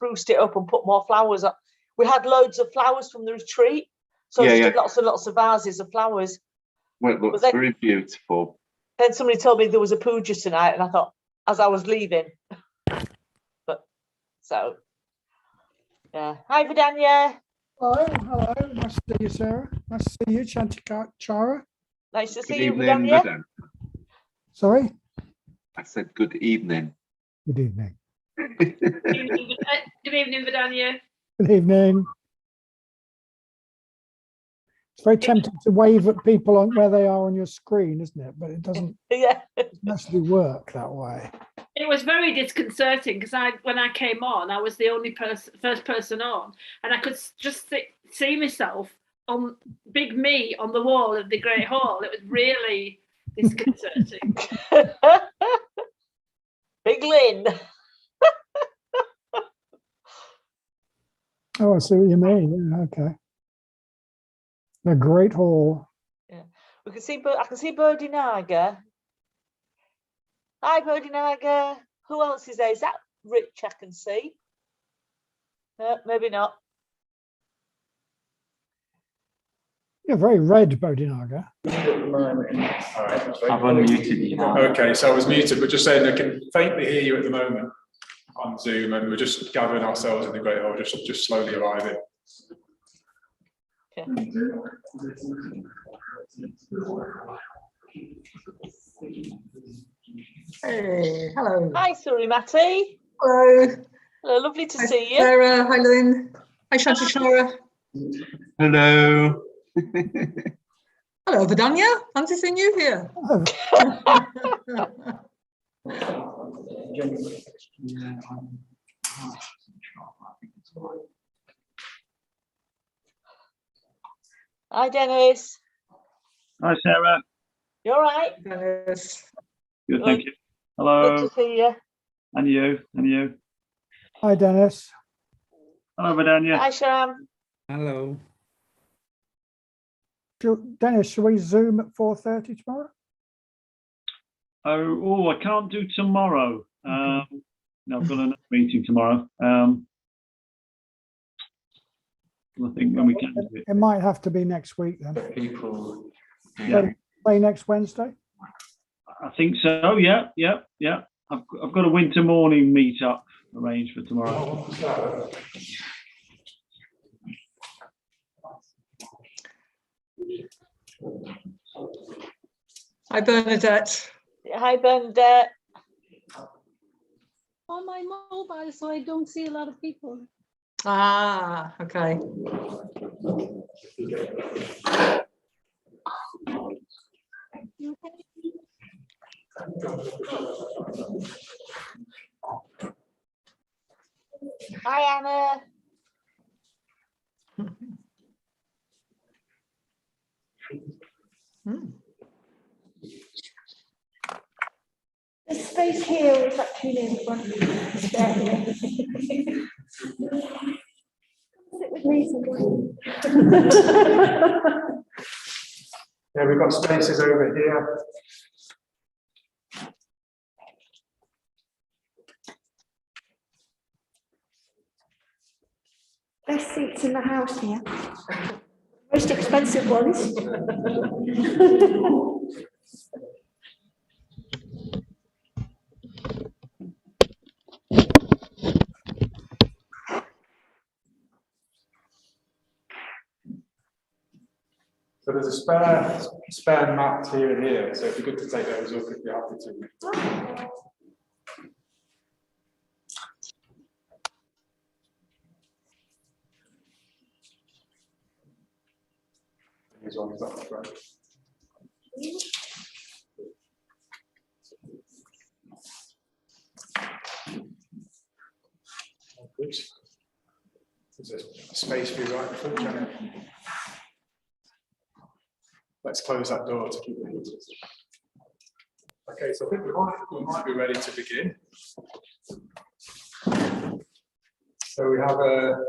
spruced it up and put more flowers up. We had loads of flowers from the retreat, so I did lots and lots of vases of flowers. Well, it looks very beautiful. Then somebody told me there was a puja tonight, and I thought, as I was leaving, but so yeah. Hi, Vidanya. Hello. Nice to see you, Sarah. Nice to see you, Chantikara. Nice to Good see you, evening, Vidanya. madam. Sorry. I said good evening. Good evening. Good evening, Vidanya. Good evening. It's very tempting to wave at people on where they are on your screen, isn't it? But it doesn't actually work that way. It was very disconcerting because when I came on, I was the only first person on, and I could just see myself on big me on the wall of the Great Hall. It was really disconcerting. Big Lynn. Oh, I see what you mean. Yeah, okay. The Great Hall. Yeah, we can see. I can see Birdie Naga. Hi, Birdie Naga. Who else is there? Is that Rich? I can see. Maybe not. You're very red, Bodhinaga. I've unmuted you now. Okay, so I was muted, but just saying I can faintly hear you at the moment on Zoom, and we're just gathering ourselves in the Great Hall, just slowly arriving. Okay. Hey, hello. Hi, Surimati. Hello. Hello, lovely to see you. Sarah, hi, Lynn. Hi, Shantishara. Hello. Hello, Vidanya. Fancy seeing you here. Hi, Dennis. Hi, Sarah. You all right? Dennis. Good, thank you. Hello. Good to see you. And you. And you. Hi, Dennis. Hello, Vidanya. Hi, Sharam. Hello. Dennis, shall we Zoom at 4:30 tomorrow? Oh, I can't do tomorrow. No, I've got another meeting tomorrow. I think when we can do it. It might have to be next week then. People. Play next Wednesday. I think so. Yeah. I've got a winter morning meet-up arranged for tomorrow. Hi, Bernadette. Hi, Bernadette. On my mobile, so I don't see a lot of people. Ah, okay. Hi, Anna. The space here is actually in front of me. Sit with me. Yeah, we've got spaces over here. Best seats in the house here. Most expensive ones. So there's a spare mat here and here, so it'd be good to take those up if you're happy to. As long as that's right. Good. There's a space for you right in front, Janet. Let's close that door to keep the heaters. Okay, so I think we might be ready to begin. So we have a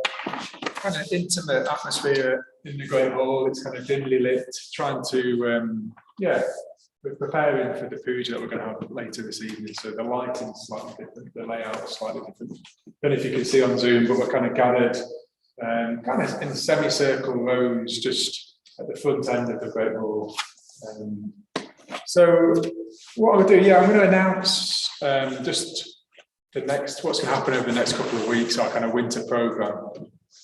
kind of intimate atmosphere in the Great Hall. It's kind of dimly lit, trying to we're preparing for the puja that we're going to have later this evening. So the lighting's slightly different, the layout is slightly different. I don't know if you can see on Zoom, but we're kind of gathered kind of in semicircle rows just at the front end of the Great Hall. So what I'll do, I'm going to announce just the next, what's going to happen over the next couple of weeks, our kind of winter programme.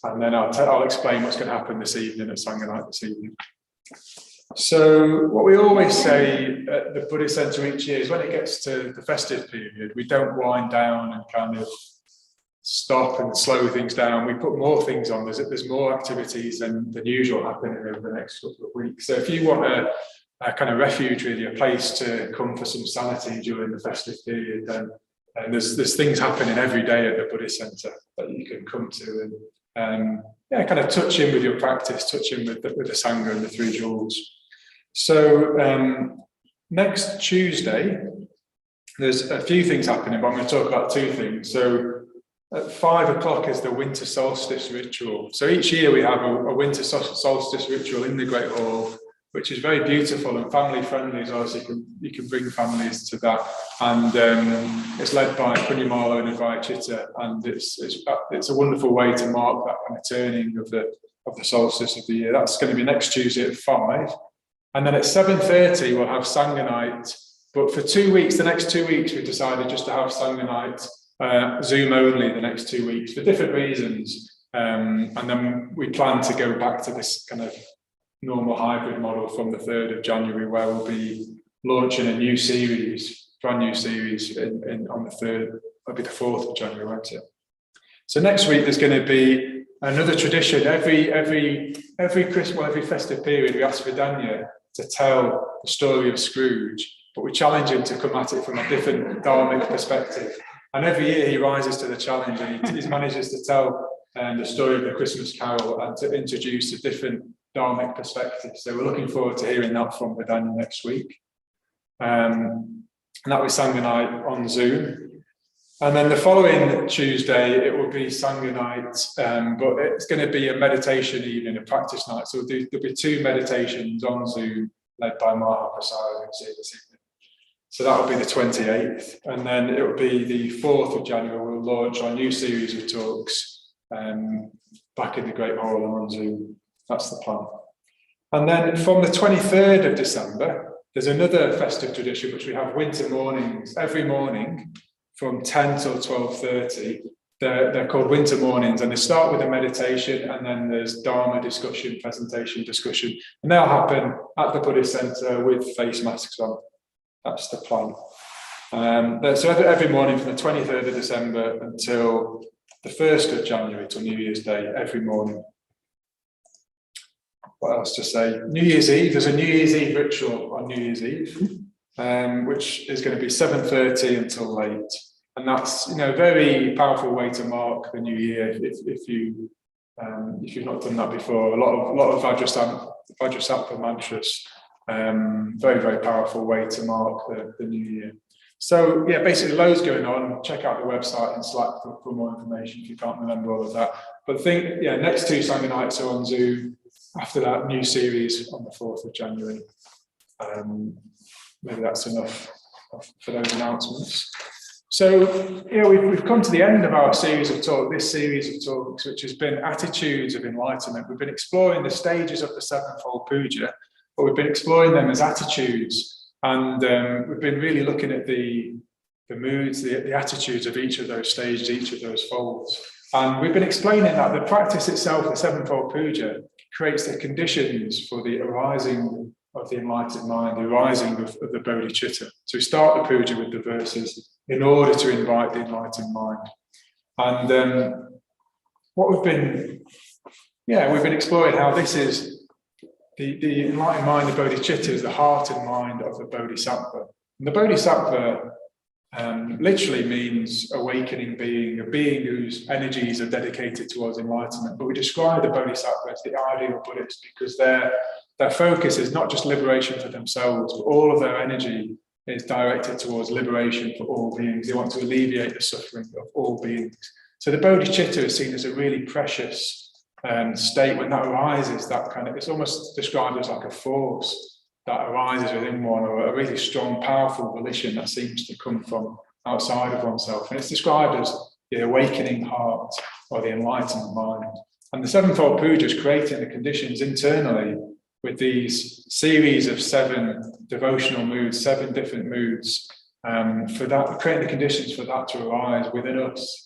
And then I'll explain what's going to happen this evening at Sangha Night this evening. So what we always say at the Buddhist Centre each year is when it gets to the festive period, we don't wind down and kind of stop and slow things down. We put more things on. There's more activities than usual happening over the next couple of weeks. So if you want a kind of refuge, really, a place to come for some sanity during the festive period, then there's things happening every day at the Buddhist Centre that you can come to and kind of touch in with your practice, touch in with the Sangha and the Three Jewels. So next Tuesday, there's a few things happening, but I'm going to talk about two things. So at 5 o'clock is the winter solstice ritual. So each year we have a winter solstice ritual in the Great Hall, which is very beautiful and family friendly as well. So you can bring families to that, and it's led by Punyamala and Advaita, and it's a wonderful way to mark that kind of turning of the solstice of the year. That's going to be next Tuesday at 5, and then at 7:30 we'll have Sangha Night. But for 2 weeks, the next 2 weeks, we've decided just to have Sangha Night Zoom only the next 2 weeks for different reasons, and then we plan to go back to this kind of normal hybrid model from the 3rd of January, where we'll be launching a new series, brand new series on the 3rd, that'll be the 4th of January, won't it? So next week there's going to be another tradition. Every Christmas, every festive period, we ask Vidanya to tell the story of Scrooge, but we challenge him to come at it from a different dharmic perspective. And every year he rises to the challenge, and he manages to tell the story of the Christmas Carol and to introduce a different dharmic perspective. So we're looking forward to hearing that from Vidanya next week. And that was Sangha Night on Zoom. And then the following Tuesday, it will be Sangha Night, but it's going to be a meditation evening, a practice night. So there'll be 2 meditations on Zoom led by Maha Prasad this evening. So that will be the 28th. And then it will be the 4th of January, we'll launch our new series of talks back in the Great Hall and on Zoom. That's the plan. And then from the 23rd of December, there's another festive tradition, which we have winter mornings every morning from 10 till 12:30. They're called winter mornings, and they start with a meditation, and then there's Dharma discussion, presentation discussion, and they'll happen at the Buddhist Centre with face masks on. That's the plan. So every morning from the 23rd of December until the 1st of January, till New Year's Day, every morning. What else to say? New Year's Eve, there's a New Year's Eve ritual on New Year's Eve, which is going to be 7:30 until late. And that's, a very powerful way to mark the new year if you've not done that before. A lot of Vajrasattva mantras, very, very powerful way to mark the new year. So basically loads going on. Check out the website and Slack for more information if you can't remember all of that. But next 2 Sangha Nights are on Zoom. After that, new series on the 4th of January. Maybe that's enough for those announcements. So, we've come to the end of our series of talks, this series of talks, which has been Attitudes of Enlightenment. We've been exploring the stages of the sevenfold puja, but we've been exploring them as attitudes. And we've been really looking at the moods, the attitudes of each of those stages, each of those folds. And we've been explaining that the practice itself, the sevenfold puja, creates the conditions for the arising of the enlightened mind, the arising of the bodhicitta. So we start the puja with the verses in order to invite the enlightened mind. And what we've been exploring how this is the enlightened mind, the bodhicitta, is the heart and mind of the bodhisattva. And the bodhisattva literally means awakening being, a being whose energies are dedicated towards enlightenment. But we describe the bodhisattva as the ideal Buddhist because their focus is not just liberation for themselves, but all of their energy is directed towards liberation for all beings. They want to alleviate the suffering of all beings. So the bodhicitta is seen as a really precious state. When that arises, it's almost described as like a force that arises within one, or a really strong, powerful volition that seems to come from outside of oneself. And it's described as the awakening heart or the enlightened mind. And the sevenfold puja is creating the conditions internally with these series of 7 devotional moods, 7 different moods, for that, creating the conditions for that to arise within us.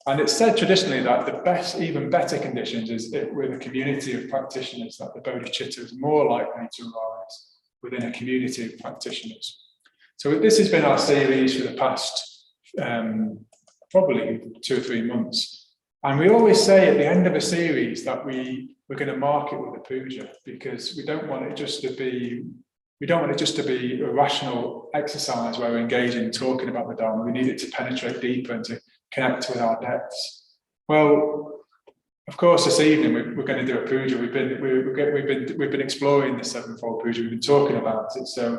And it's said traditionally that the best, even better conditions is with a community of practitioners, that the bodhicitta is more likely to arise within a community of practitioners. So this has been our series for the past probably 2 or 3 months. And we always say at the end of a series that we're going to mark it with a puja, because we don't want it just to be a rational exercise where we're engaging, talking about the Dharma. We need it to penetrate deeper and to connect with our depths. Well, of course, this evening we're going to do a puja. We've been exploring the sevenfold puja. We've been talking about it, so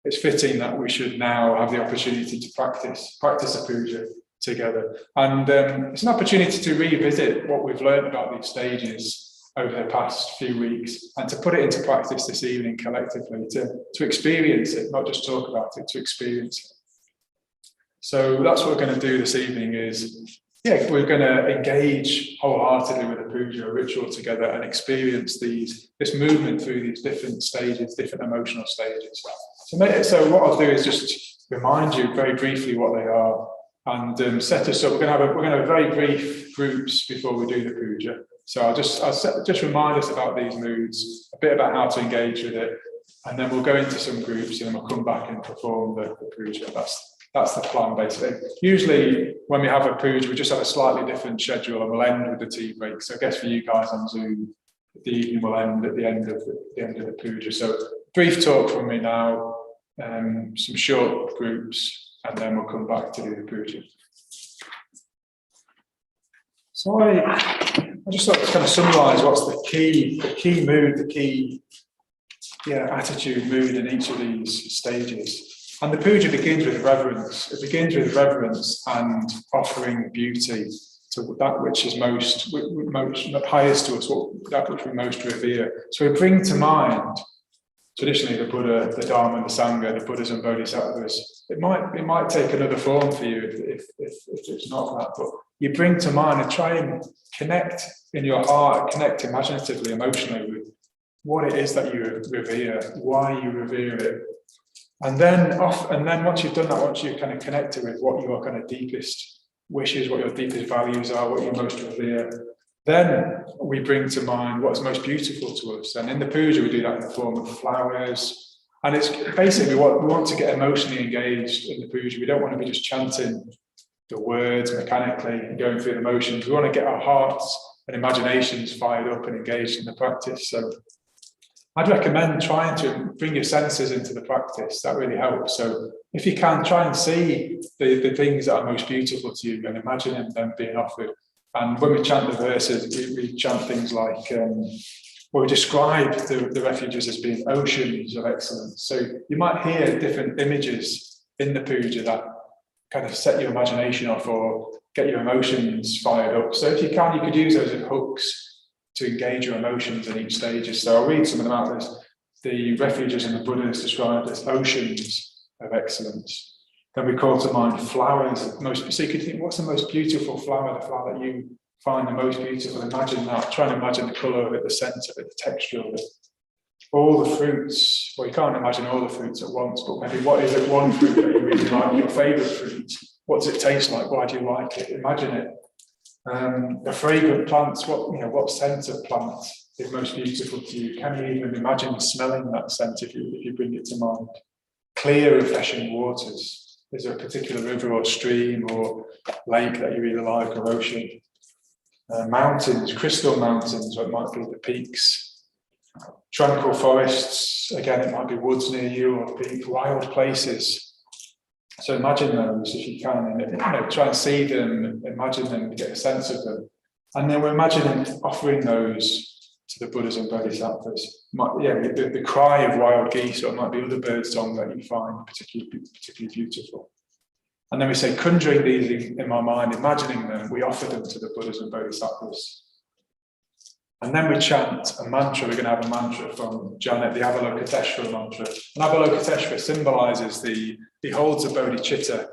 it's fitting that we should now have the opportunity to practice a puja together. And it's an opportunity to revisit what we've learned about these stages over the past few weeks, and to put it into practice this evening collectively, to experience it, not just talk about it, to experience it. So that's what we're going to do this evening is, we're going to engage wholeheartedly with a puja, a ritual together, and experience this movement through these different stages, different emotional stages. So what I'll do is just remind you very briefly what they are, and set us up. We're going to have very brief groups before we do the puja. So I'll just remind us about these moods, a bit about how to engage with it, and then we'll go into some groups, and then we'll come back and perform the puja. That's the plan, basically. Usually, when we have a puja, we just have a slightly different schedule, and we'll end with the tea break. So I guess for you guys on Zoom, the evening will end at the end of the puja. So brief talk from me now, some short groups, and then we'll come back to do the puja. So I just thought to kind of summarise what's the key mood, the key attitude, mood in each of these stages. And the puja begins with reverence. It begins with reverence and offering beauty to that which is most highest to us, that which we most revere. So we bring to mind traditionally the Buddha, the Dharma, the Sangha, the Buddhas and Bodhisattvas. It might take another form for you if it's not that, but you bring to mind and try and connect in your heart, connect imaginatively, emotionally with what it is that you revere, why you revere it. And then once you've done that, once you've kind of connected with what your kind of deepest wishes, what your deepest values are, what you most revere, then we bring to mind what's most beautiful to us. And in the puja, we do that in the form of flowers. And it's basically what we want to get emotionally engaged in the puja. We don't want to be just chanting the words mechanically and going through the motions. We want to get our hearts and imaginations fired up and engaged in the practice. So I'd recommend trying to bring your senses into the practice. That really helps. So if you can, try and see the things that are most beautiful to you and imagine them being offered. And when we chant the verses, we chant things like, we describe the refuges as being oceans of excellence. So you might hear different images in the puja that kind of set your imagination off or get your emotions fired up. So if you can, you could use those as hooks to engage your emotions in each stage. So I'll read some of them out. There's the refuges in the Buddha is described as oceans of excellence. Then we call to mind flowers. So you could think, what's the most beautiful flower, the flower that you find the most beautiful? Imagine that. Try and imagine the colour of it, the scent of it, the texture of it. All the fruits. Well, you can't imagine all the fruits at once, but maybe what is it one fruit that you really like, your favourite fruit? What does it taste like? Why do you like it? Imagine it. The fragrant plants, what scent of plant is most beautiful to you? Can you even imagine smelling that scent if you bring it to mind? Clear, refreshing waters. Is there a particular river or stream or lake that you really like, or ocean? Mountains, crystal mountains, or it might be the peaks. Tranquil forests, again, it might be woods near you, or big wild places. So imagine those if you can, and try and see them, imagine them, get a sense of them. And then we're imagining offering those to the Buddhas and Bodhisattvas. The cry of wild geese, or it might be other bird song that you find particularly beautiful. And then we say, conjuring these in my mind, imagining them, we offer them to the Buddhas and Bodhisattvas. And then we chant a mantra. We're going to have a mantra from Janet, the Avalokiteshvara mantra. And Avalokiteshvara symbolises he holds a bodhicitta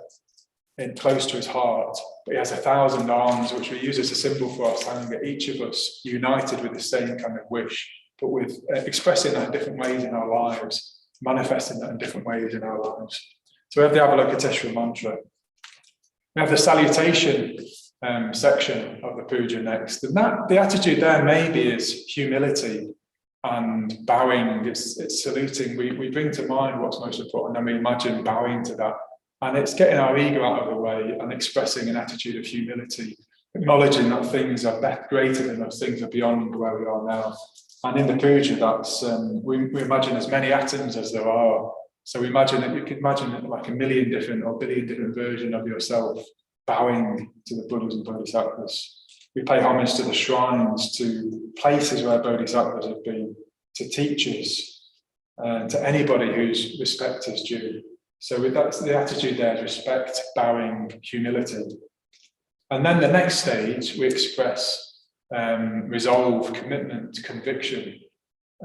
in close to his heart, but he has 1,000 arms, which we use as a symbol for our Sangha, each of us united with the same kind of wish, but with expressing that in different ways in our lives, manifesting that in different ways in our lives. So we have the Avalokiteshvara mantra. We have the salutation section of the puja next, and that the attitude there maybe is humility and bowing. It's saluting. We bring to mind what's most important, and we imagine bowing to that. And it's getting our ego out of the way and expressing an attitude of humility, acknowledging that things are greater than us, things are beyond where we are now. And in the puja, that's we imagine as many atoms as there are. So we imagine that you can imagine like 1 million different or 1 billion different versions of yourself bowing to the Buddhas and Bodhisattvas. We pay homage to the shrines, to places where Bodhisattvas have been, to teachers, to anybody whose respect is due. So that's the attitude there is respect, bowing, humility. And then the next stage, we express resolve, commitment, conviction,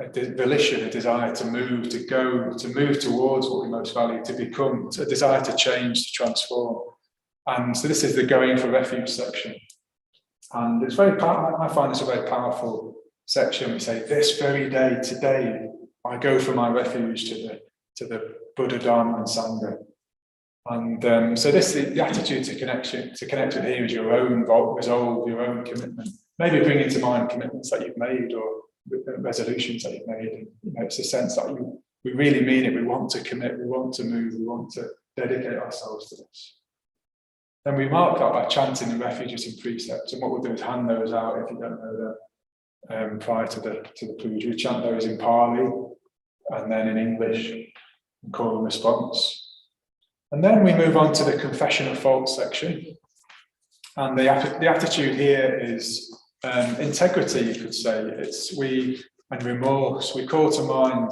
a volition, a desire to move, to move towards what we most value, to become, a desire to change, to transform. And so this is the going for refuge section. And it's very powerful. I find this a very powerful section. We say, this very day, today, I go for my refuge to the Buddha, Dharma, and Sangha. And so this is the attitude to connect with here is your own resolve, your own commitment. Maybe bringing to mind commitments that you've made or resolutions that you've made. And, it's a sense that we really mean it. We want to commit. We want to move. We want to dedicate ourselves to this. Then we mark that by chanting the refuges and precepts. And what we'll do is hand those out if you don't know them prior to the puja. We chant those in Pali and then in English and call and response. And then we move on to the confession of faults section. And the attitude here is integrity, you could say. And remorse. We call to mind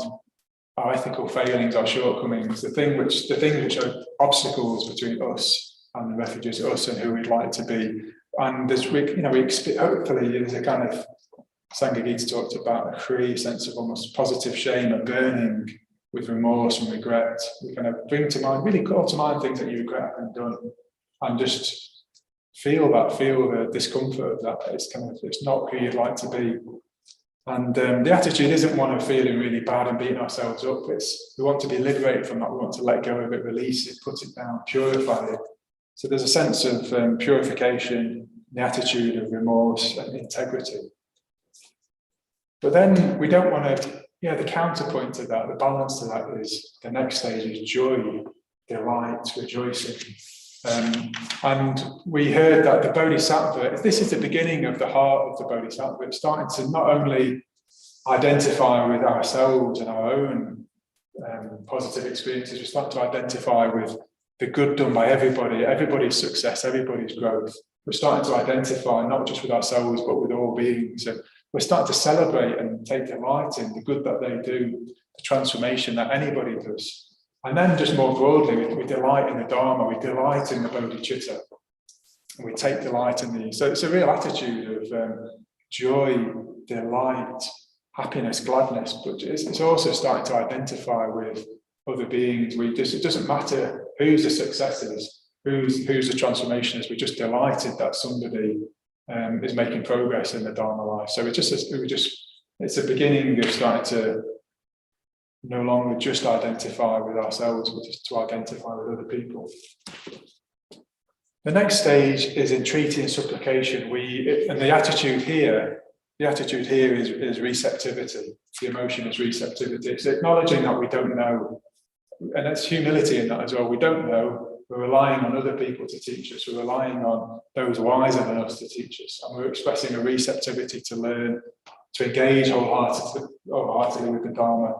our ethical failings, our shortcomings, the things which are obstacles between us and the refugees, us and who we'd like to be. And hopefully there's a kind of, Sangha Gita talked about a free sense of almost positive shame, a burning with remorse and regret. We kind of bring to mind, really call to mind things that you regret having done, and just feel the discomfort of that. It's not who you'd like to be. And the attitude isn't one of feeling really bad and beating ourselves up. We want to be liberated from that. We want to let go of it, release it, put it down, purify it. So there's a sense of purification, the attitude of remorse and integrity. But then we don't want to, the counterpoint to that, the balance to that is the next stage is joy, delight, rejoicing. And we heard that the Bodhisattva, this is the beginning of the heart of the Bodhisattva. It's starting to not only identify with ourselves and our own positive experiences, we're starting to identify with the good done by everybody's success, everybody's growth. We're starting to identify not just with ourselves, but with all beings. And we're starting to celebrate and take delight in the good that they do, the transformation that anybody does. And then just more broadly, we delight in the Dharma, we delight in the bodhicitta, and we take delight in these. So it's a real attitude of joy, delight, happiness, gladness, but it's also starting to identify with other beings. It doesn't matter whose the success is, whose the transformation is. We're just delighted that somebody is making progress in the Dharma life. So it's a beginning of starting to no longer just identify with ourselves, but just to identify with other people. The next stage is Entreaty and Supplication. And the attitude here is receptivity. The emotion is receptivity. It's acknowledging that we don't know, and it's humility in that as well. We don't know. We're relying on other people to teach us. We're relying on those wiser than us to teach us. And we're expressing a receptivity to learn, to engage wholeheartedly with the Dharma.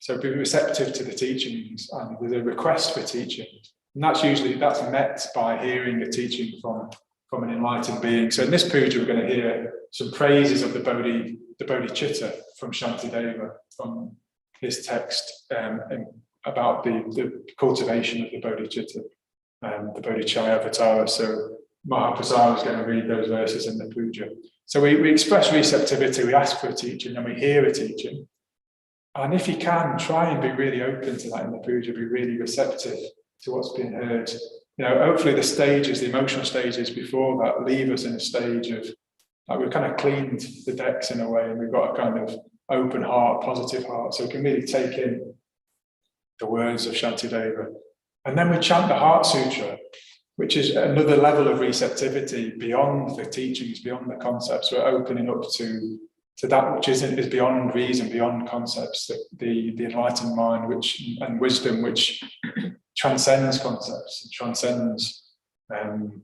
So be receptive to the teachings, and there's a request for teaching. And that's met by hearing a teaching from an enlightened being. So in this puja, we're going to hear some praises of the bodhicitta from Shantideva, from his text about the cultivation of the bodhicitta, the bodhicharya avatara. So Mahaprasad is going to read those verses in the puja. So we express receptivity, we ask for a teaching, and we hear a teaching. And if you can, try and be really open to that in the puja, be really receptive to what's being heard. You know, hopefully the stages, the emotional stages before that leave us in a stage of, like, we've kind of cleaned the decks in a way, and we've got a kind of open heart, positive heart, so we can really take in the words of Shantideva. And then we chant the Heart Sutra, which is another level of receptivity beyond the teachings, beyond the concepts. We're opening up to that which is beyond reason, beyond concepts, the enlightened mind, and wisdom, which transcends concepts, and transcends the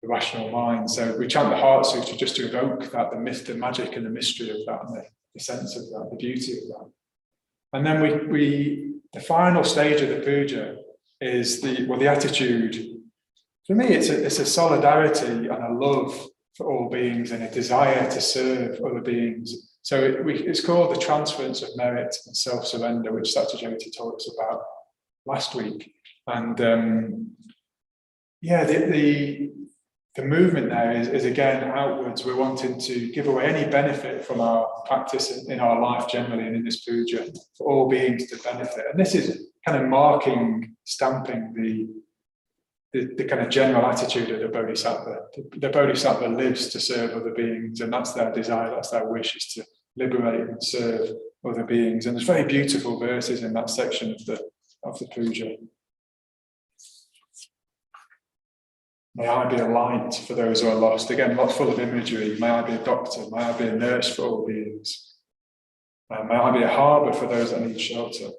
rational mind. So we chant the Heart Sutra just to evoke that, the magic and the mystery of that, and the sense of that, the beauty of that. And then the final stage of the puja is the attitude. For me, it's a solidarity and a love for all beings, and a desire to serve other beings. So it's called the transference of merit and self-surrender, which Satyajyoti taught us about last week. And the movement there is again outwards. We're wanting to give away any benefit from our practice in our life generally, and in this puja, for all beings to benefit. And this is kind of stamping the kind of general attitude of the Bodhisattva. The Bodhisattva lives to serve other beings, and that's their desire, that's their wish, is to liberate and serve other beings. And there's very beautiful verses in that section of the puja. May I be a light for those who are lost. Again, not full of imagery. May I be a doctor. May I be a nurse for all beings. May I be a harbour for those that need shelter.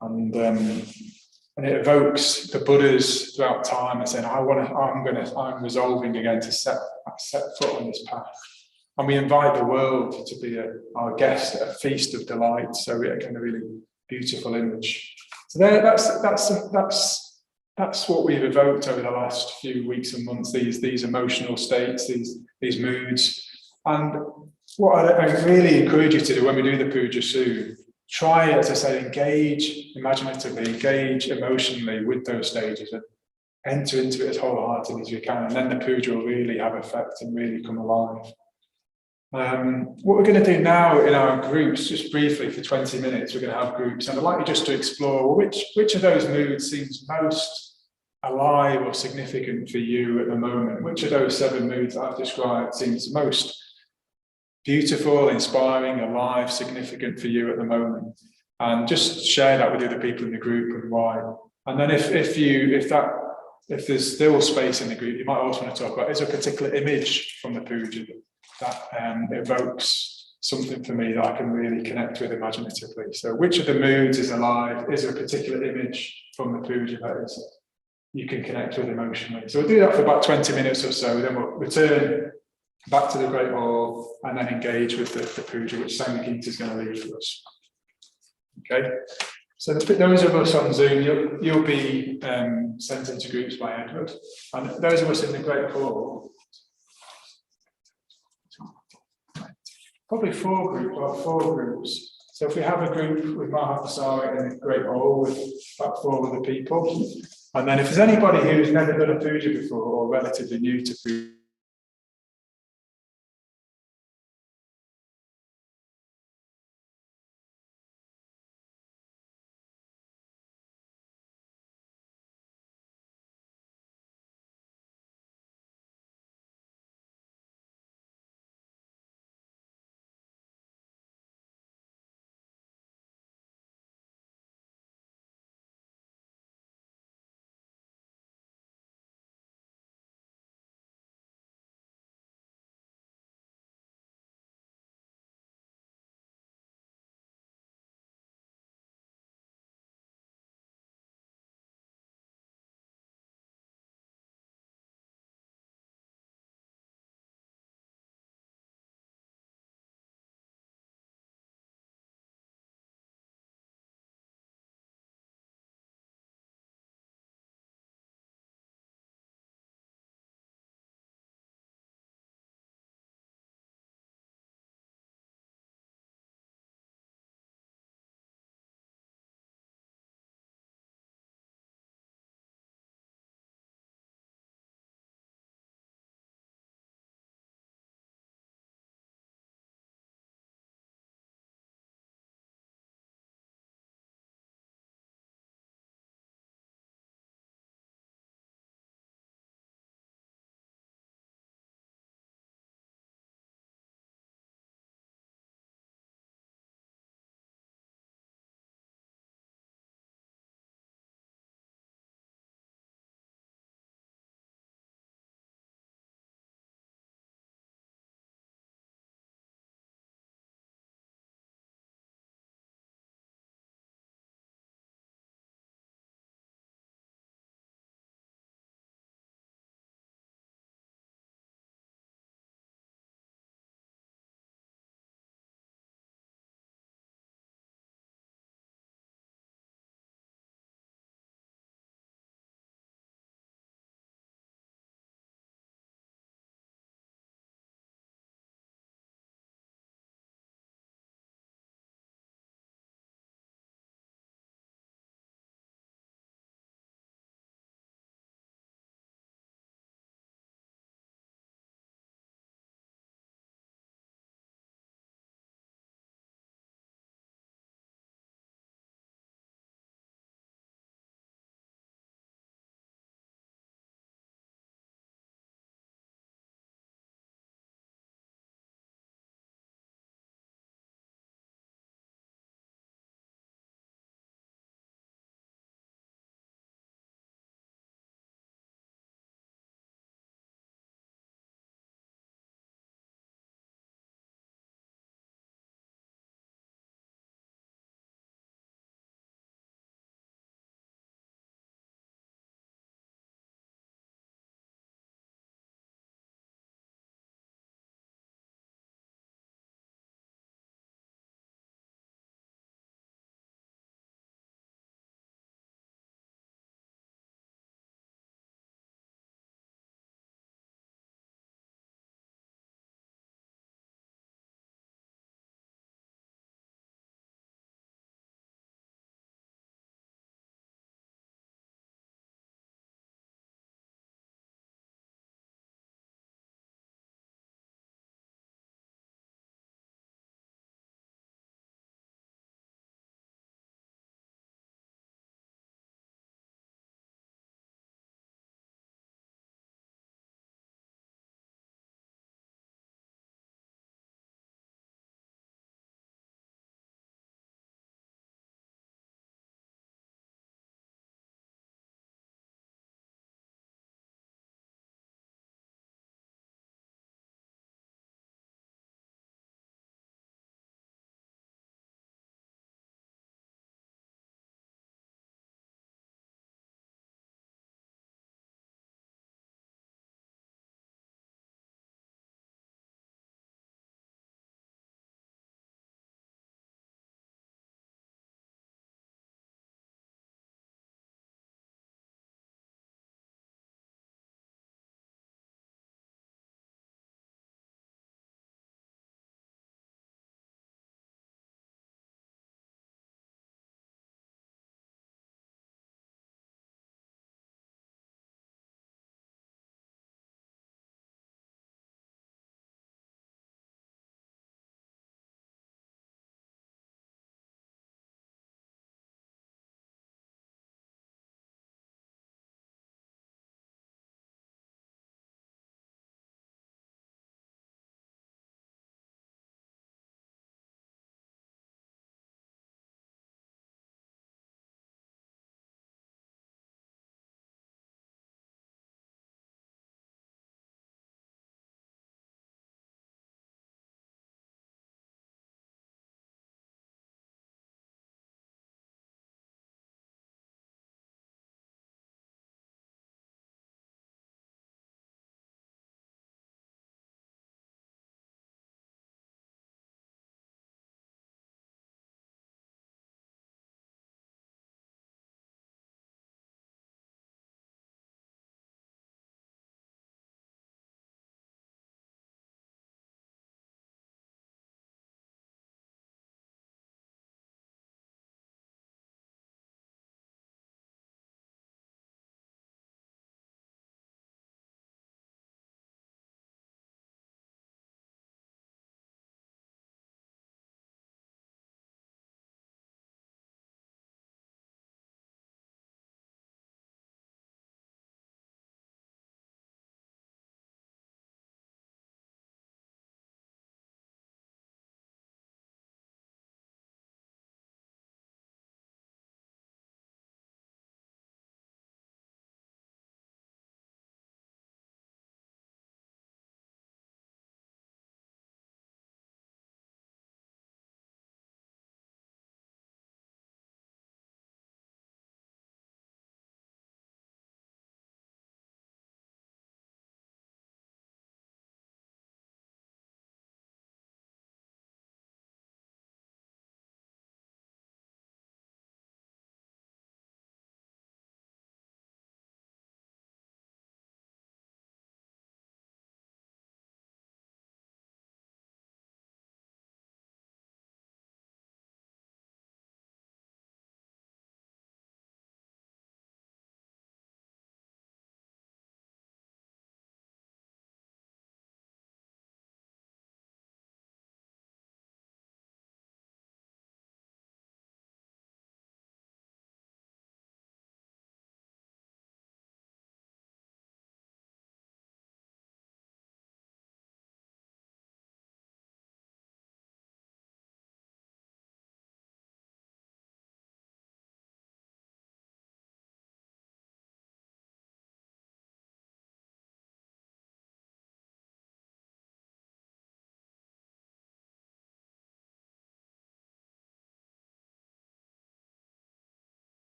And it evokes the Buddhas throughout time and saying, I'm resolving again to set foot on this path. And we invite the world to be our guest at a feast of delight. So we get a really beautiful image. So that's what we've evoked over the last few weeks and months, these emotional states, these moods. And what I really encourage you to do when we do the puja soon, try, as I say, engage imaginatively, engage emotionally with those stages, and enter into it as wholeheartedly as we can. And then the puja will really have effect and really come alive. What we're going to do now in our groups, just briefly for 20 minutes, we're going to have groups, and I'd like you just to explore which of those moods seems most alive or significant for you at the moment. Which of those 7 moods that I've described seems most beautiful, inspiring, alive, significant for you at the moment? And just share that with other people in the group and why. And then if there's still space in the group, you might also want to talk about, is there a particular image from the puja that evokes something for me that I can really connect with imaginatively? So which of the moods is alive? Is there a particular image from the puja that you can connect with emotionally? So we'll do that for about 20 minutes or so, then we'll return back to the Great Hall and then engage with the puja, which Sangha Night is going to lead for us. Okay, so those of us on Zoom, you'll be sent into groups by Edward, and those of us in the Great Hall, probably 4 groups. So if we have a group with Mahapasara in the Great Hall with about 4 other people, and then if there's anybody who's never done a puja before or relatively new to puja,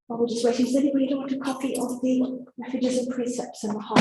While we're just waiting, does anybody want a copy of the messages and precepts in the hall?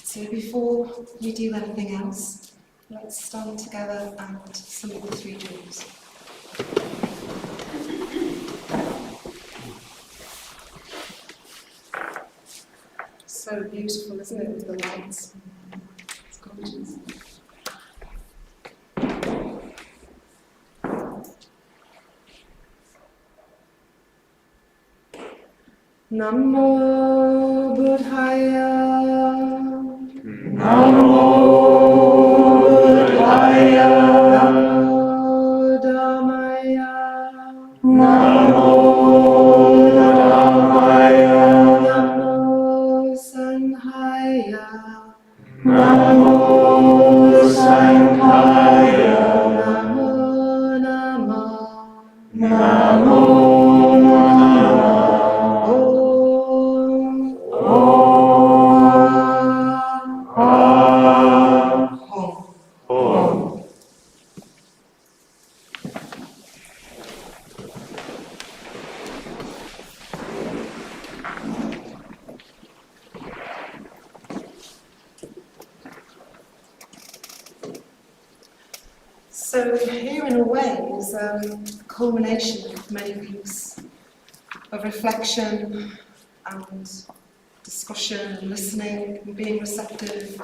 So before we do anything else, let's stand together and salute the three jewels. So beautiful, isn't it, with the lights? It's gorgeous. Namo Buddhaya. Namo Buddhaya. Namo Dhammaya. Namo Dhammaya. Namo Sanghaya. Namo Sanghaya. Namo Namo. Namo. So here, in a way, is a culmination of many weeks of reflection and discussion and listening and being receptive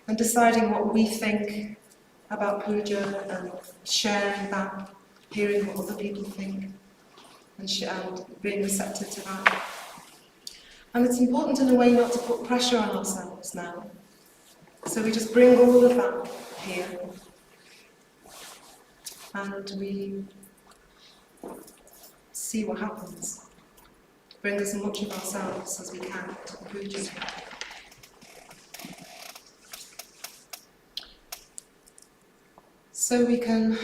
and deciding what we think about puja and sharing that, hearing what other people think and being receptive to that. And it's important in a way not to put pressure on ourselves now. So we just bring all of that here. And we see what happens. Bring as much of ourselves as we can to the puja. So we can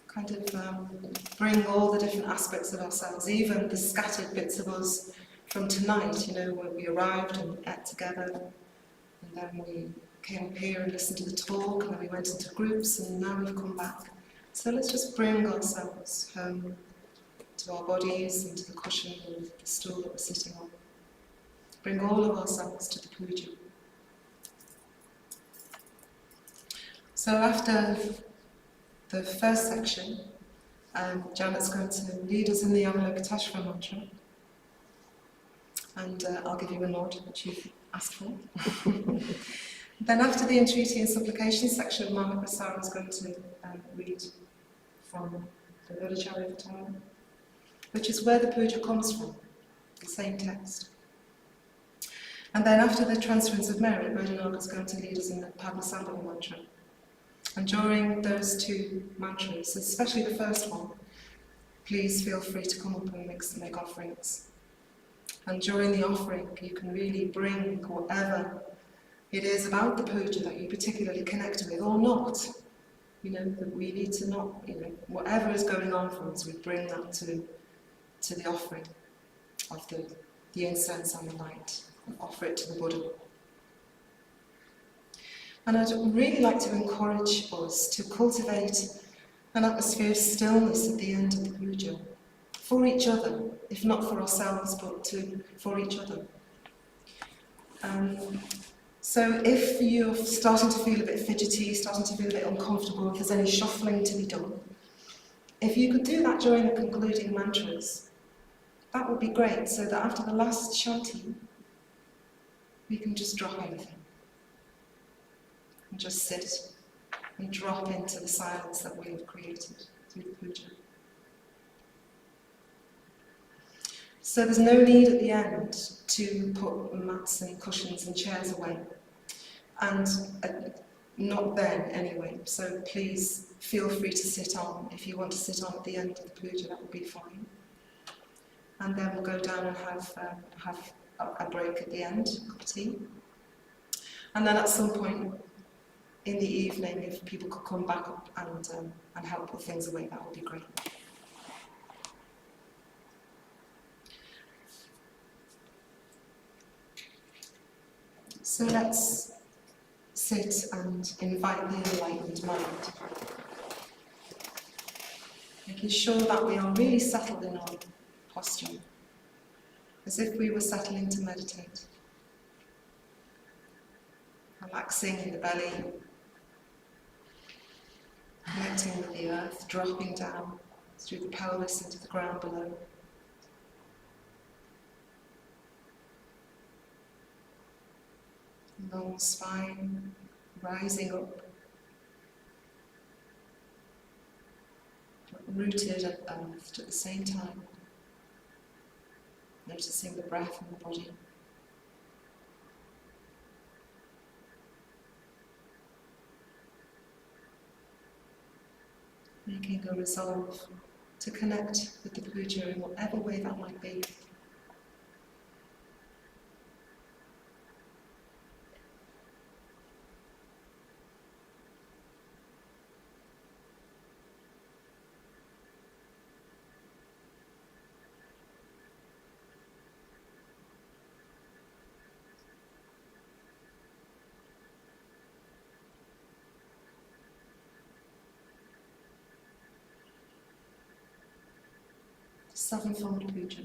kind of bring all the different aspects of ourselves, even the scattered bits of us from tonight, you know, where we arrived and ate together, and then we came up here and listened to the talk, and then we went into groups, and now we've come back. So let's just bring ourselves home to our bodies and to the cushion and the stool that we're sitting on. Bring all of ourselves to the puja. So after the first section, Janet's going to lead us in the Avalokiteshvara mantra. And I'll give you a nod, which you've asked for. Then after the Entreaty and Supplication section, Mama Prasara is going to read from the Buddhacharyavatara, which is where the puja comes from, the same text. And then after the transference of merit, Bodhinaga is going to lead us in the Padmasambhava mantra. And during those two mantras, especially the first one, please feel free to come up and make offerings. And during the offering, you can really bring whatever it is about the puja that you particularly connect with, or not. You know, that we need to not, you know, whatever is going on for us, we bring that to the offering of the incense and the light, and offer it to the Buddha. And I'd really like to encourage us to cultivate an atmosphere of stillness at the end of the puja, for each other, if not for ourselves, but for each other. So if you're starting to feel a bit fidgety, starting to feel a bit uncomfortable, if there's any shuffling to be done, if you could do that during the concluding mantras, that would be great, so that after the last shanti, we can just drop everything. And just sit and drop into the silence that we have created through the puja. So there's no need at the end to put mats and cushions and chairs away. And not then anyway, so please feel free to sit on. If you want to sit on at the end of the puja, that would be fine. And then we'll go down and have a break at the end, a cup of tea. And then at some point in the evening, if people could come back up and help put things away, that would be great. So let's sit and invite the enlightened mind, making sure that we are really settled in our posture, as if we were settling to meditate. Relaxing in the belly, connecting with the earth, dropping down through the pelvis into the ground below. Long spine, rising up, but rooted and earthed at the same time. Noticing the breath in the body. Making a resolve to connect with the puja in whatever way that might be. Sevenfold puja.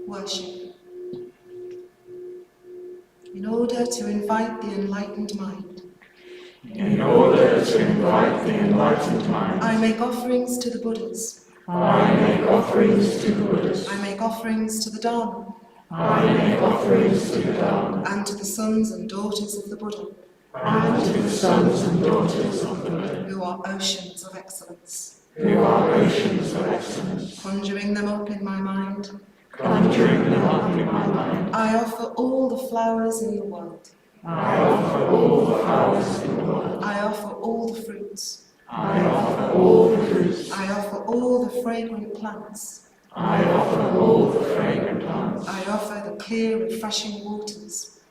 Worship. In order to invite the enlightened mind. In order to invite the enlightened mind. I make offerings to the Buddhas. I make offerings to the Buddhas. I make offerings to the Dharma. I make offerings to the Dharma. And to the sons and daughters of the Buddha. And to the sons and daughters of the Buddha. Who are oceans of excellence. Who are oceans of excellence. Conjuring them up in my mind. Conjuring them up in my mind. I offer all the flowers in the world. I offer all the flowers in the world. I offer all the fruits. I offer all the fruits. I offer all the fragrant plants. I offer all the fragrant plants. I offer the clear, refreshing waters.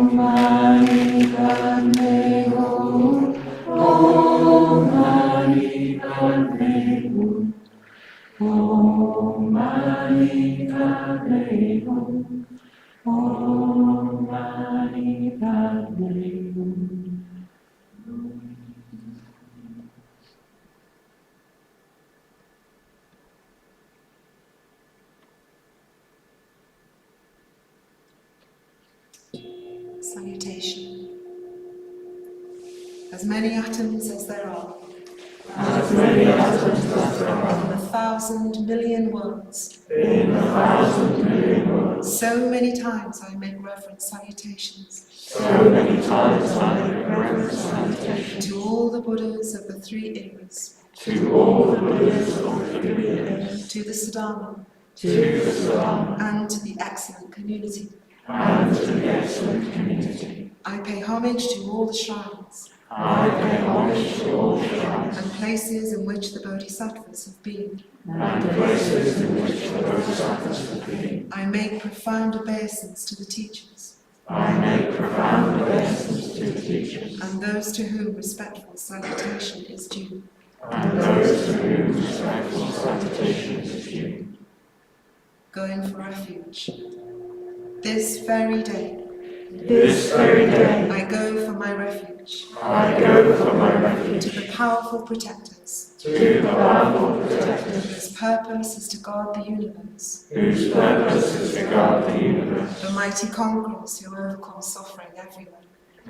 Mani Padme Hum. Om Mani Padme Hum. Om Mani Padme Hum. Om Mani Padme Hum. Salutation. As many atoms as there are. As many atoms as there are. In 1,000 million worlds. In 1,000 million worlds. So many times I make reverent salutations. So many times I make reverent salutations. To all the Buddhas of the 3 eras. To all the Buddhas of the 3 eras. To the Siddharma. To the Siddharma. And to the excellent community. And to the excellent community. I pay homage to all the shrines. I pay homage to all the shrines. And places in which the Bodhisattvas have been. And places in which the Bodhisattvas have been. I make profound obeisance to the teachers. I make profound obeisance to the teachers. And those to whom respectful salutation is due. And those to whom respectful salutation is due. Going for refuge. This very day. This very day. I go for my refuge. I go for my refuge. To the powerful protectors. To the powerful protectors. Whose purpose is to guard the universe. Whose purpose is to guard the universe. The mighty conquerors who overcome suffering everywhere.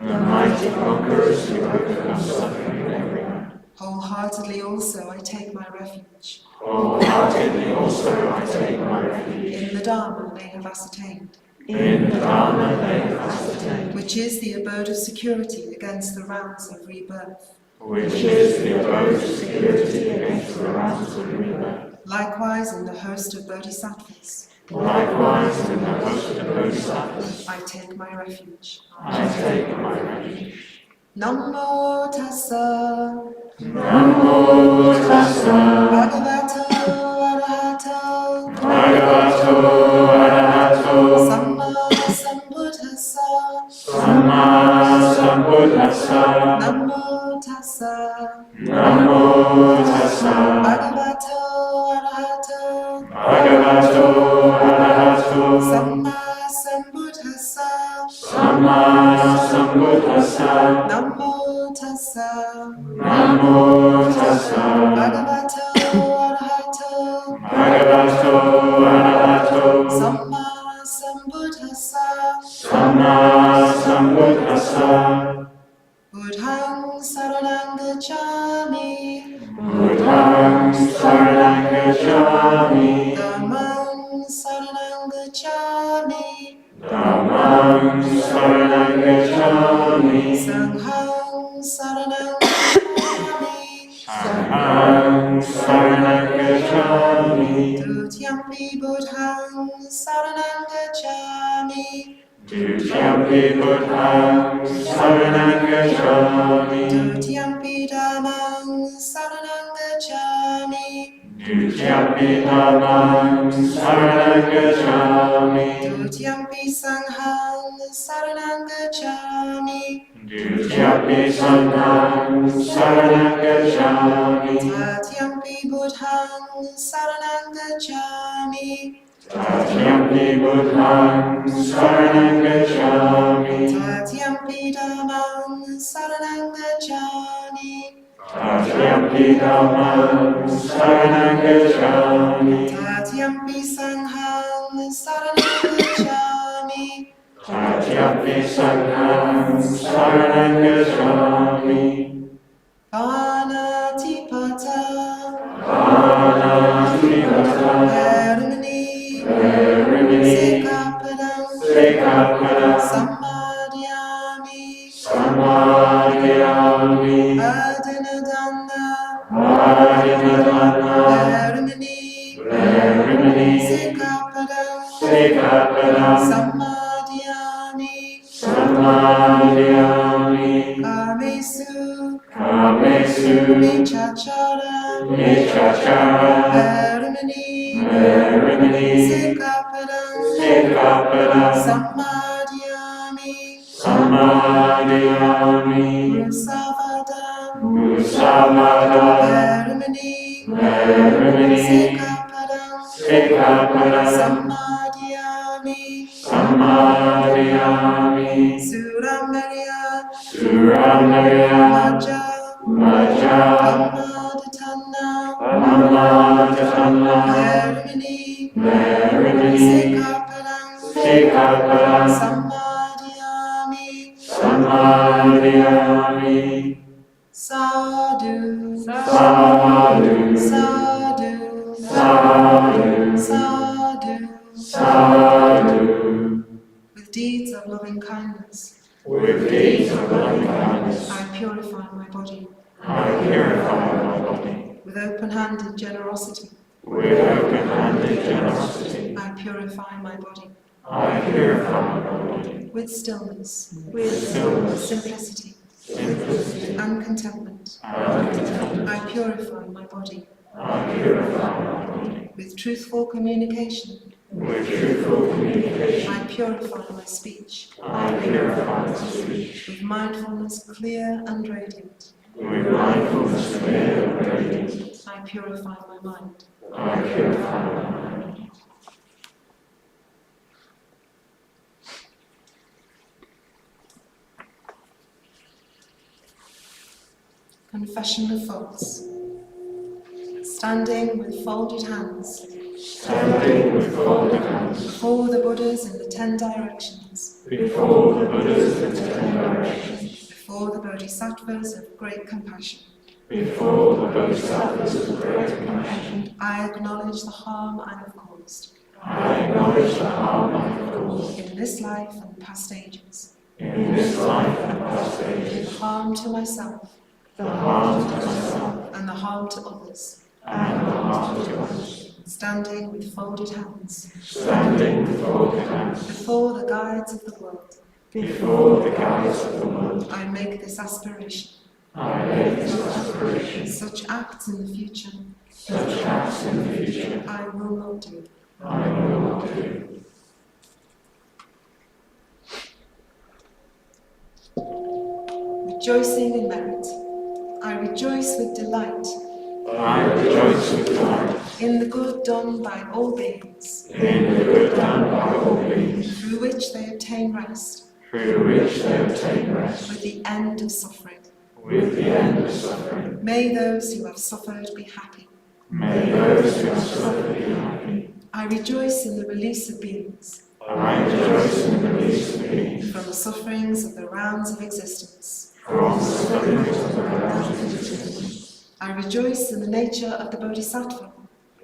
The mighty conquerors who overcome suffering everywhere. Wholeheartedly also I take my refuge. Wholeheartedly also I take my refuge. In the Dharma they have ascertained. In the Dharma they have ascertained. Which is the abode of security against the rounds of rebirth. Which is the abode of security against the rounds of rebirth. Likewise in the host of bodhisattvas. Likewise in the host of bodhisattvas. I take my refuge. I take my refuge. Namo tassa. Namo tassa. Bhagavato arahato. Bhagavato arahato. Samma sambuddhassa. Samma sambuddhassa. Namo tassa. Namo tassa. Bhagavato arahato. Bhagavato arahato. Samma sambuddhassa. Samma sambuddhassa. Namo tassa. Namo tassa. Bhagavato arahato. Bhagavato arahato. Samma sambuddhassa. Samma sambuddhassa. Buddhang saranang gacchami. Buddhang saranang gacchami. Dhammang saranang gacchami. Dhammang saranang gacchami. Sanghang saranang gacchami. Sanghang saranang gacchami. Dutiyampi buddhang saranang gacchami. Dutiyampi buddhang saranang gacchami. Dutiyampi dhammang saranang gacchami. Dutiyampi dhammang saranang gacchami. Dutiyampi sanghang saranang gacchami. Dutiyampi sanghang saranang gacchami. Tatyampi buddhang saranang gacchami. Tatyampi buddhang saranang gacchami. Tatyampi dhammang saranang gacchami. Tatyampi dhammang saranang gacchami. Tatyampi sanghang saranang gacchami. Tatyampi sanghang saranang gacchami. Panatipata. Panatipata. Verimini. Verimini. Sikapadang. Sikapadang. Samadhyami. Samadhyami. Adinadana. Adinadana. Verimini. Verimini. Sikapadang. Sikapadang. Samadhyami. Samadhyami. Kamesu. Kamesu. Michachara. Michachara. Verimini. Verimini. Sikapadang. Sikapadang. Samadhyami. samadhiyami, musavadam, musavadam, veramani, veramani, sikapadam, sikapadam, samadhiyami, samadhiyami, suramarya, suramarya, maja, maja, Amadatana, amadatana, veramani, veramani, sikapadam, sikapadam, samadhiyami, samadhiyami, sadhu, sadhu, sadhu, sadhu, sadhu, sadhu, with deeds of loving kindness, with deeds of loving kindness, I purify my body, I purify my body, with open-handed generosity, with open-handed generosity, I purify my body, I purify my body, with stillness, stillness, simplicity, simplicity, and contentment, and contentment, I purify my body, I purify my body, with truthful communication, with truthful communication, I purify my speech, I purify my speech, with mindfulness clear and radiant, with mindfulness clear and radiant, I purify my mind. I purify my mind. Confession of faults. Standing with folded hands, Standing with folded hands, before the Buddhas in the 10 directions, before the Buddhas in the 10 directions, before the Bodhisattvas of great compassion, before the Bodhisattvas of great compassion, I acknowledge the harm I have caused, I acknowledge the harm I have caused in this life and past ages, in this life and past in ages, harm to myself the harm to myself and the harm to others, and the harm to others. standing with folded hands, Standing with folded hands, before the guides of the world, before the guides of the world, I make this aspiration, I make this aspiration, such acts in the future, such acts in the future, I will not do. I will not do. Rejoicing in merit, I rejoice with delight I rejoice with delight in the good done by all beings, in the good done by all beings, through which they obtain rest, through which they obtain rest, with the end of suffering. with the end of suffering. May those who have suffered be happy. May those who have suffered be happy. I rejoice in the release of beings I rejoice in the release of beings from the sufferings of the rounds of existence. from the sufferings of the realms of existence. I rejoice in the nature of the Bodhisattva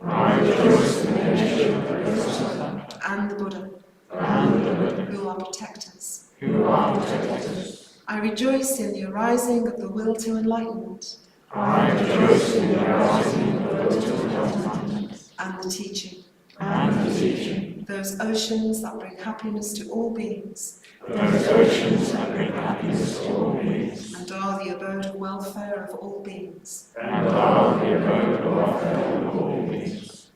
I rejoice in the nature of the Bodhisattva and the Buddha, and the Buddha, who are protectors. who are protectors. I rejoice in the arising of the will to enlightenment I rejoice in the arising of the will to enlightenment and the teaching, and the teaching, those oceans that bring happiness to all beings those oceans that bring happiness to all beings, and are the abode of welfare of all beings. and are the abode of welfare of all beings.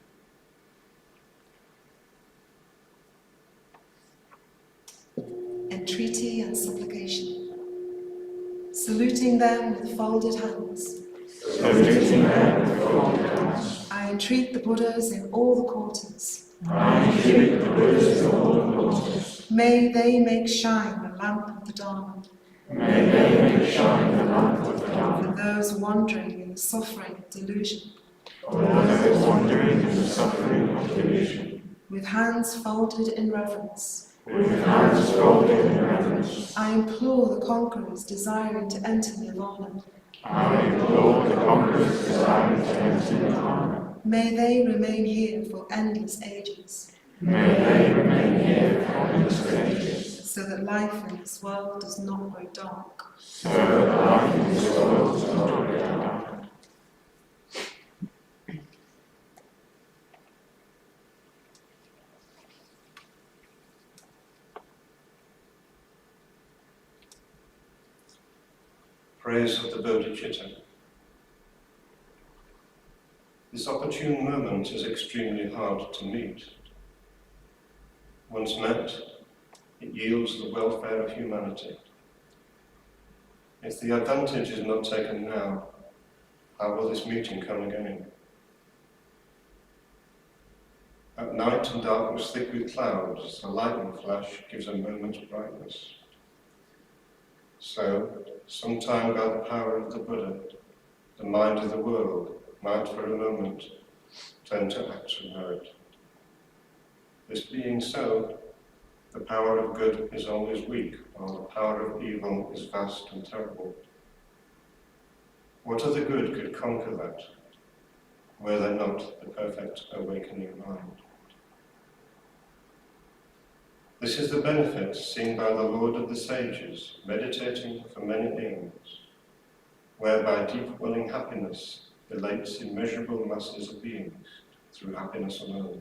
Entreaty and supplication. Saluting them with folded hands, Saluting them with folded hands, I entreat the Buddhas in all the quarters. I entreat the Buddhas in all the quarters. May they make shine the lamp of the Dharma May they make shine the lamp of the for Dharma those wandering in the suffering of delusion. for those wandering in the suffering of delusion. With hands folded in reverence, With hands folded in reverence, I implore the conquerors desiring to enter Nirvana. I implore the conquerors desiring to enter Nirvana. May they remain here for endless ages, May they remain here for endless ages, so that life in this world does not grow dark. so that life in this world does not grow dark. Praise of the Bodhicitta. This opportune moment is extremely hard to meet. Once met, it yields the welfare of humanity. If the advantage is not taken now, how will this meeting come again? At night and darkness thick with clouds, a lightning flash gives a moment's brightness. So, sometime by the power of the Buddha, the mind of the world might for a moment turn to acts of merit. This being so, the power of good is always weak, while the power of evil is vast and terrible. What other good could conquer that, were there not the perfect awakening mind? This is the benefit seen by the Lord of the Sages, meditating for many aeons, whereby deep welling happiness elates immeasurable masses of beings through happiness alone.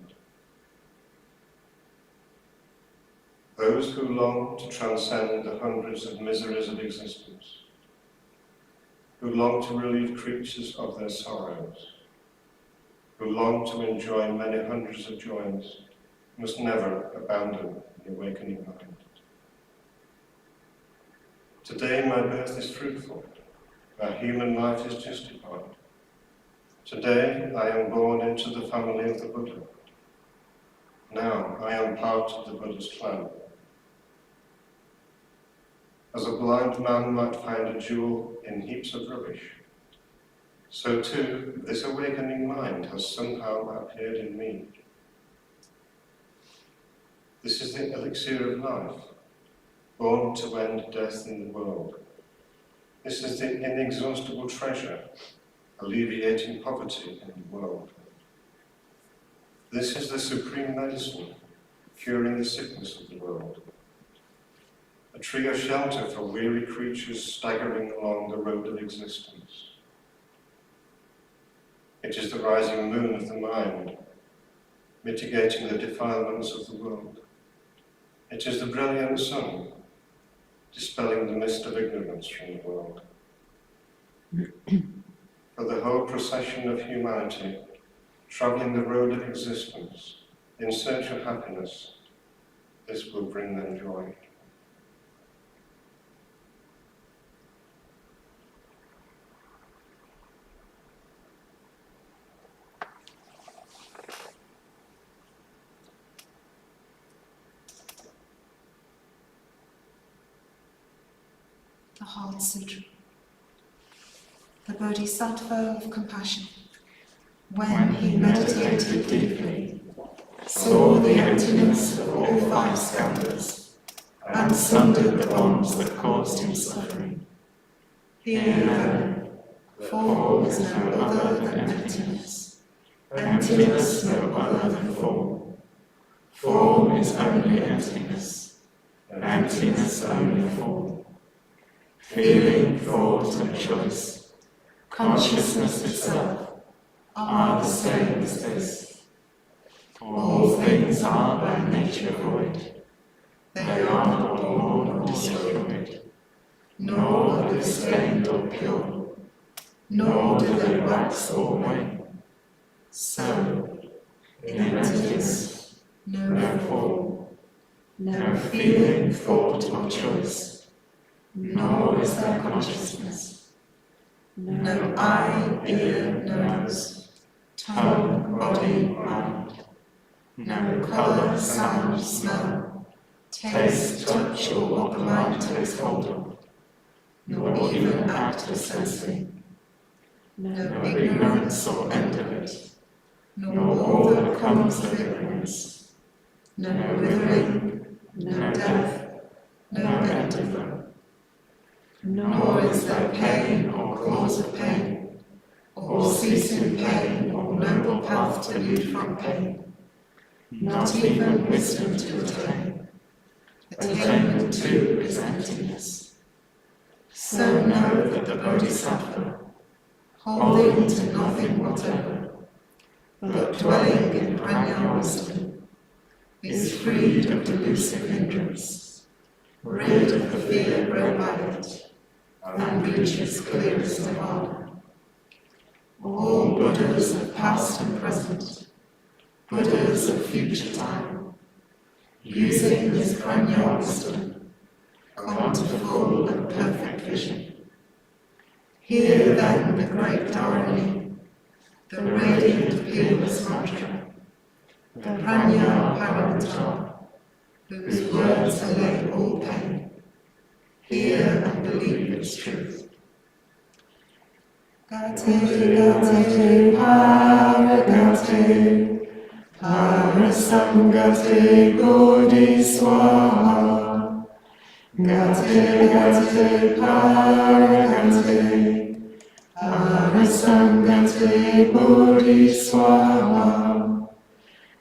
Those who long to transcend the hundreds of miseries of existence, who long to relieve creatures of their sorrows, who long to enjoy many hundreds of joys, must never abandon the awakening mind. Today my birth is fruitful, my human life is justified. Today I am born into the family of the Buddha. Now I am part of the Buddha's clan. As a blind man might find a jewel in heaps of rubbish, so too this awakening mind has somehow appeared in me. This is the elixir of life, born to end death in the world. This is the inexhaustible treasure, alleviating poverty in the world. This is the supreme medicine, curing the sickness of the world. A tree of shelter for weary creatures staggering along the road of existence. It is the rising moon of the mind, mitigating the defilements of the world. It is the brilliant sun, dispelling the mist of ignorance from the world. For the whole procession of humanity, travelling the road of existence, in search of happiness, this will bring them joy. The Heart Sutra. The Bodhisattva of compassion, when he meditated deeply, saw the emptiness of all five skandhas, and sundered the bonds that caused him suffering. Here then, form is no other than emptiness, emptiness no other than form. Form is only emptiness, emptiness only form. Feeling, thought and choice, consciousness itself, are the same as this. All things are by nature void. They are not born or destroyed, nor are they stained or pure, nor do they wax or wane. So, in emptiness, no form, no feeling, thought or choice, nor is there consciousness. No eye, ear, nose, tongue, body, mind. No colour, sound, smell, taste, touch, or what the mind takes hold of. Nor even act of sensing. No ignorance or end of it. Nor all that comes of ignorance. No withering, no death, no end of them. Nor is there pain or cause of pain, or ceasing pain or noble path to lead from pain. Not even wisdom to attain. Attainment too is emptiness. So know that the Bodhisattva, holding to nothing whatever, but dwelling in prajna wisdom, is freed of delusive hindrance, rid of the fear bred by it, and reaches clearest nirvana. All Buddhas of past and present, Buddhas of future time, using his prajna wisdom, come to full and perfect vision. Hear then the great Dharani, the radiant peerless mantra, the prajna paramita, whose words allay all pain. Hear and believe its truth. Gate, gate, paragate, parasangate, bodhiswaha. Gate, gate, paragate, parasangate, bodhiswaha.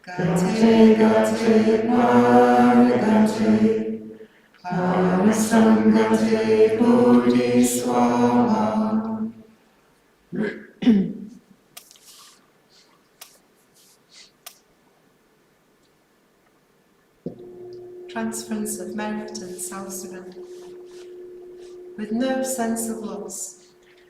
Gate, gate, paragate, parasangate, bodhiswaha. Transference of merit and self-surrender. With no sense of loss.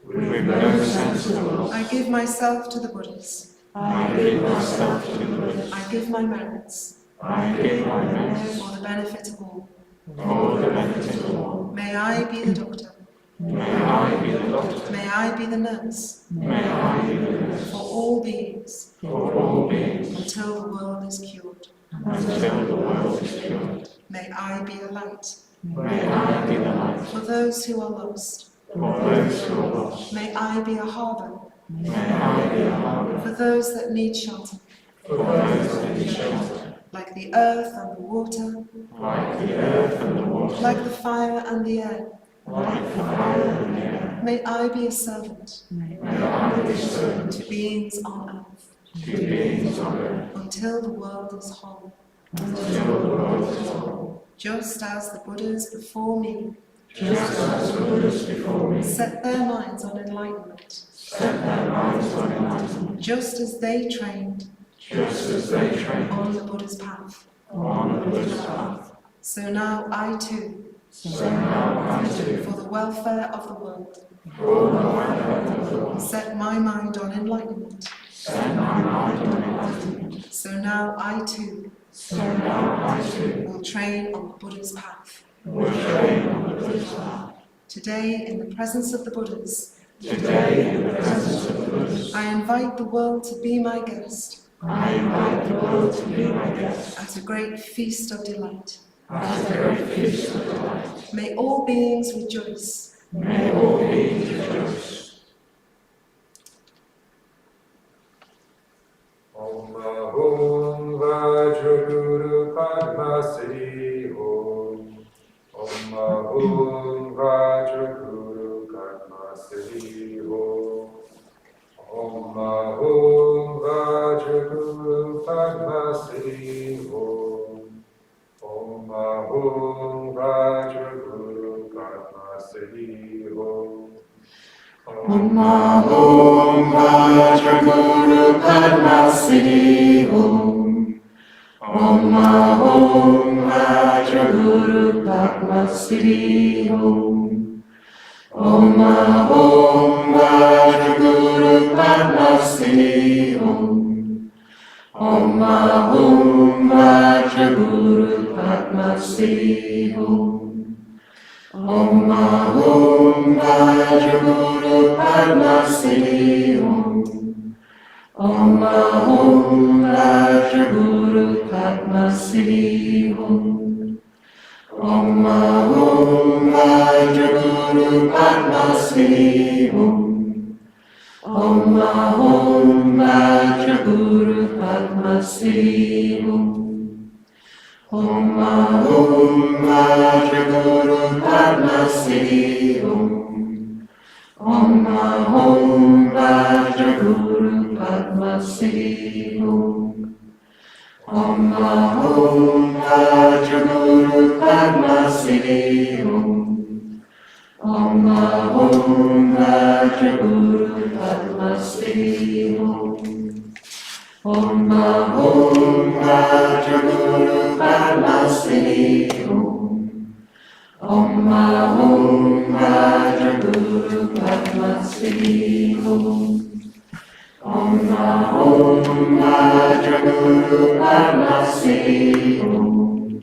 With no sense of loss. I give myself to the Buddhas. I give myself to the Buddhas. I give my merits. I give my merits. For the benefit of all. For the benefit of all. May I be the doctor. May I be the doctor. May I be the nurse. May I be the nurse. For all beings. For all beings. Until the world is cured. Until the world is cured. May I be a light. May I be the light. For those who are lost. For those who are lost. May I be a harbour. May I be a harbour. For those that need shelter. For those that need shelter. Like the earth and the water. Like the earth and the water. Like the fire and the air. Like the fire and the air. May I be a servant. May I be a servant. To beings on earth. To beings on earth. Until the world is whole. Until the world is whole. Just as the Buddhas before me. Just as the Buddhas before me. Set their minds on enlightenment. Set their minds on enlightenment. Just as they trained. Just as they trained. On the Buddha's path. On the Buddha's path. So now I too. So now I too. For the welfare of the world. For the welfare of the world. Set my mind on enlightenment. Set my mind on enlightenment. So now I too. So now I too. Will train on the Buddha's path. Will train on the Buddha's path. Today, in the presence of the Buddhas. Today, in the presence of the Buddhas. I invite the world to be my guest. I invite the world to be my guest. At a great feast of delight. At a great feast of delight. May all beings rejoice. May all beings rejoice. Om Ahum Vajraguru Padmasri Om. Om Ahum Vajraguru Padmasri Om. Om Ahum Vajraguru Padmasri Om. Om Ahum Vajraguru Padmasri Om. Om Ahum Vajraguru Padmasri Om. Om Ahum Vajraguru Padmasri Om. Om Ahum Vajraguru Padmasri Om. Om Ahum Vajraguru Padmasri Om. Om Ahum Vajraguru Padmasri Om. Om Ahum Vajraguru Padmasri Om. Om Ahum Vajraguru Padmasri Om. Om Ahum Vajraguru Padmasri Om. Om Ahum Vajraguru Padmasri Om. Om Ahum Vajraguru Padmasri Om. Om Ahum Vajraguru Padmasri Om. Om Ahum Vajraguru Padmasri Om. Om Ahum Vajraguru Padmasri Om. Om Ahum Vajraguru Padmasri Om. Om Ahum Vajraguru Padmasri Om.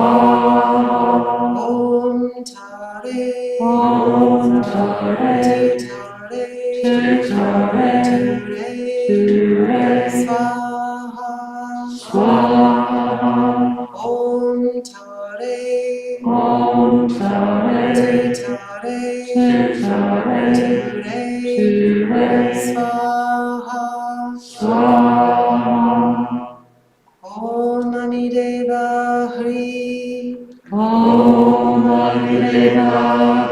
Om Tare, Ture, Swaha, Swaha, Om Tare, Om Tare, Tare, Ture, Swaha, Swaha, Om Amideva Hri, Om Amideva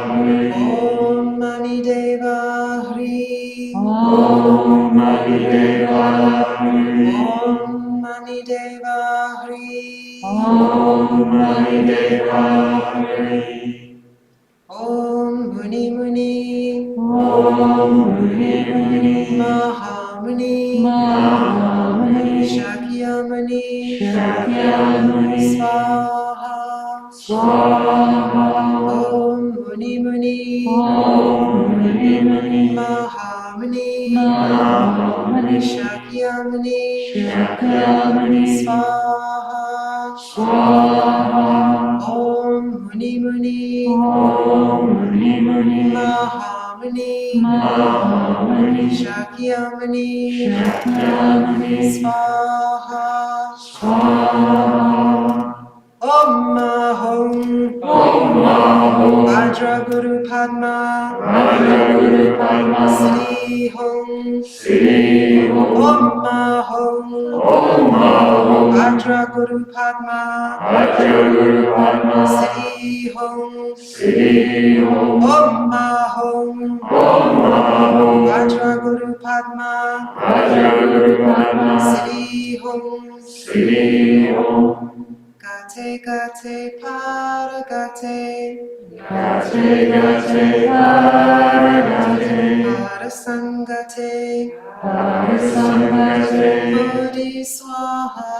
Hri, Om Amideva Hri, Om Amideva Hri, Om Amideva Hri, Om Amideva Hri, Om Muni Muni, Om Muni Muni, Mahamuni, Mahamuni, Shakyamuni, Shakyamuni, Swaha, Swaha, Om Muni Muni, Om Muni Muni, Mahamuni, Mahamuni, Shakyamuni, Shakyamuni, Swaha, Swaha, Om Muni Muni, Om Muni Muni, Mahamuni, Mahamuni, Shakyamuni, Shakyamuni, Swaha, Swaha, Om Mahom, Om Namo Vajra Guru Padma, Vajraguru Padma, Sri Hom, Sri Om, Om Mahom, Om Namo Vajra Guru Padma, Vajraguru Padma, Sri Hom, Sri Om, Om Mahom, Om Namo Vajra Guru Padma, Vajraguru Padma, Sri Hom, Sri Om, Gate Gate Paragate, Gate Gate Paragate, Parasangate, Parasangate, Bodhi Swaha,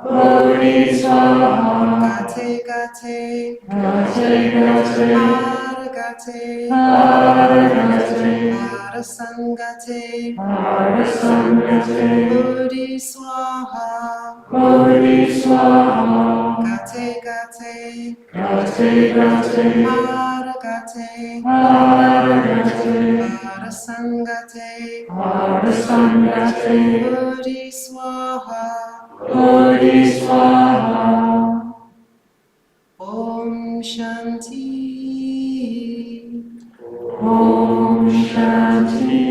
Bodhi Swaha, Gate Gate, Gate Gate, Paragate, Paragate, Parasangate, Parasangate, Bodhi Swaha, Bodhi Swaha, Gate Gate, Gate Gate, Paragate, Paragate, Parasangate, Parasangate, Bodhi Swaha, Bodhi Swaha, Om Shanti. Om Shanti,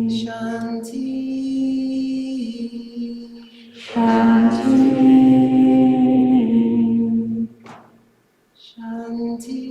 Shanti, Shanti, Shanti.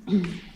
Mm.